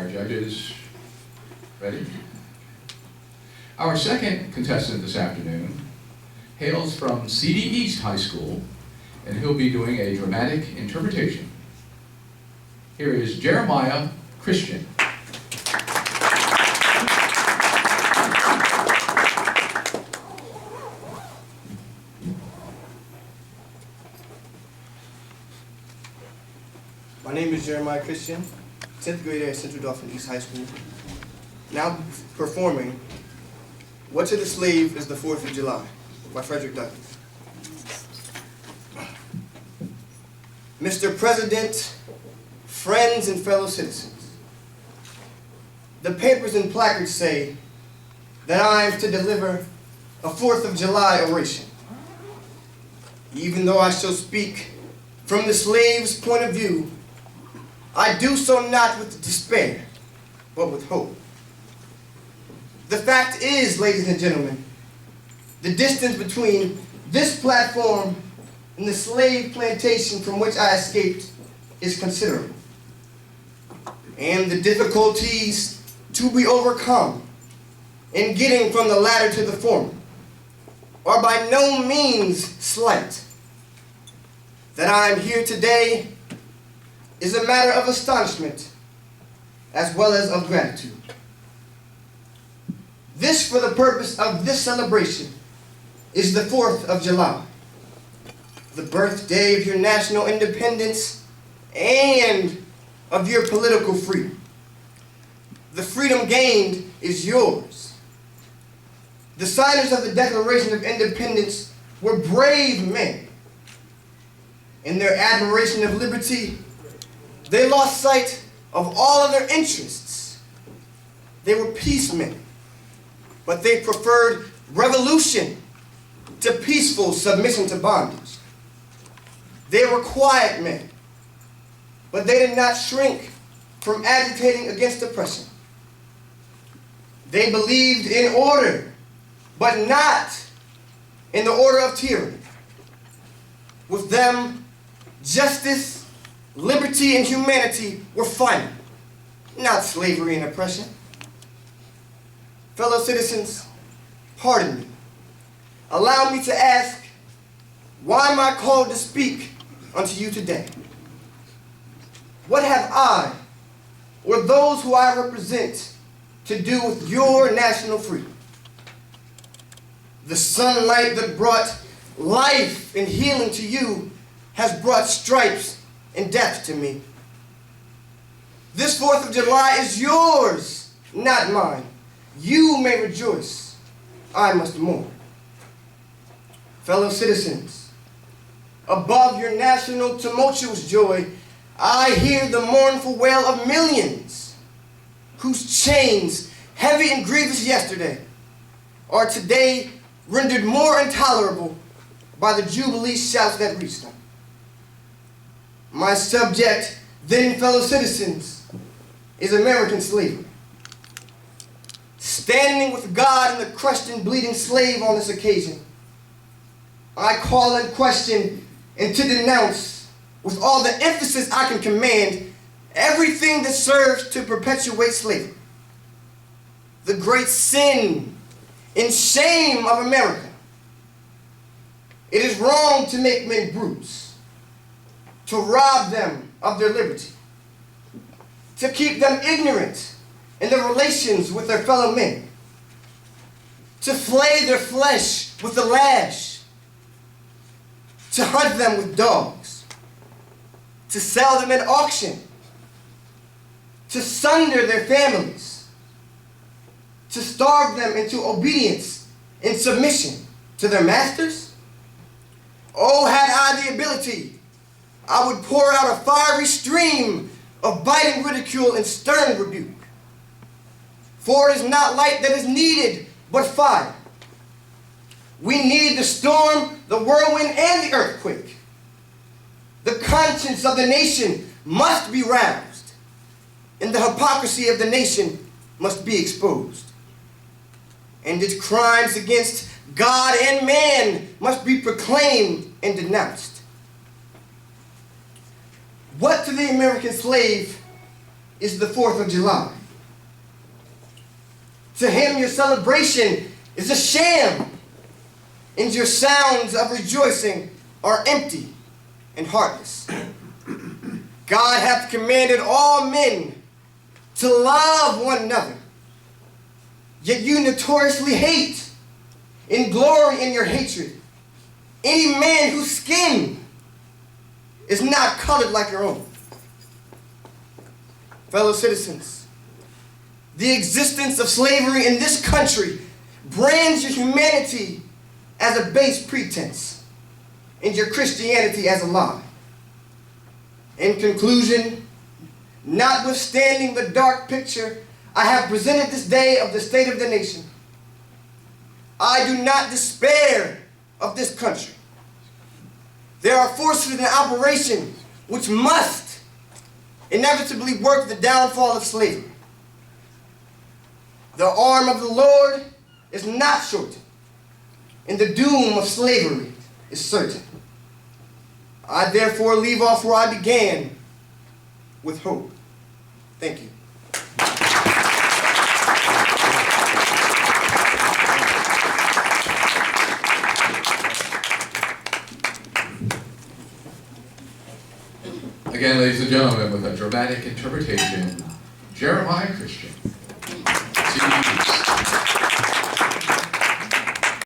Our judges ready? Our second contestant this afternoon hails from CD East High School, and he'll be doing a dramatic interpretation. Here is Jeremiah Christian. My name is Jeremiah Christian, 10th grader at Central Dauphin East High School. Now performing What to the Slave is the 4th of July by Frederick Douglass. Mr. President, friends and fellow citizens, the papers and placards say that I am to deliver a 4th of July oration. Even though I shall speak from the slave's point of view, I do so not with despair, but with hope. The fact is, ladies and gentlemen, the distance between this platform and the slave plantation from which I escaped is considerable. And the difficulties to be overcome in getting from the latter to the former are by no means slight. That I am here today is a matter of astonishment as well as of gratitude. This, for the purpose of this celebration, is the 4th of July, the birthday of your national independence and of your political freedom. The freedom gained is yours. The signers of the Declaration of Independence were brave men. In their admiration of liberty, they lost sight of all of their interests. They were peacemen, but they preferred revolution to peaceful submission to bondage. They were quiet men, but they did not shrink from agitating against oppression. They believed in order, but not in the order of tyranny. With them, justice, liberty, and humanity were final, not slavery and oppression. Fellow citizens, pardon me. Allow me to ask, why am I called to speak unto you today? What have I, or those who I represent, to do with your national freedom? The sunlight that brought life and healing to you has brought stripes and death to me. This 4th of July is yours, not mine. You may rejoice, I must mourn. Fellow citizens, above your national tumultuous joy, I hear the mournful wail of millions whose chains, heavy and grievous yesterday, are today rendered more intolerable by the Jubilee shouts that reached them. My subject, then, fellow citizens, is American slavery. Standing with God and the crushed and bleeding slave on this occasion, I call in question and to denounce, with all the emphasis I can command, everything that serves to perpetuate slavery. The great sin and shame of America. It is wrong to make men brutes, to rob them of their liberty, to keep them ignorant in their relations with their fellow men, to flay their flesh with the lash, to hunt them with dogs, to sell them at auction, to sunder their families, to starve them into obedience and submission to their masters. Oh, had I the ability, I would pour out a fiery stream of biting ridicule and stern rebuke. For it is not light that is needed, but fire. We need the storm, the whirlwind, and the earthquake. The conscience of the nation must be roused, and the hypocrisy of the nation must be exposed. And its crimes against God and man must be proclaimed and denounced. What to the American slave is the 4th of July. To him, your celebration is a sham, and your sounds of rejoicing are empty and heartless. God hath commanded all men to love one another, yet you notoriously hate and glory in your hatred any man whose skin is not colored like your own. Fellow citizens, the existence of slavery in this country brands your humanity as a base pretense and your Christianity as a lie. In conclusion, notwithstanding the dark picture I have presented this day of the state of the nation, I do not despair of this country. There are forces in operation which must inevitably work the downfall of slavery. The arm of the Lord is not shortened, and the doom of slavery is certain. I therefore leave off where I began, with hope. Thank you. Again, ladies and gentlemen, with a dramatic interpretation, Jeremiah Christian. CDBs.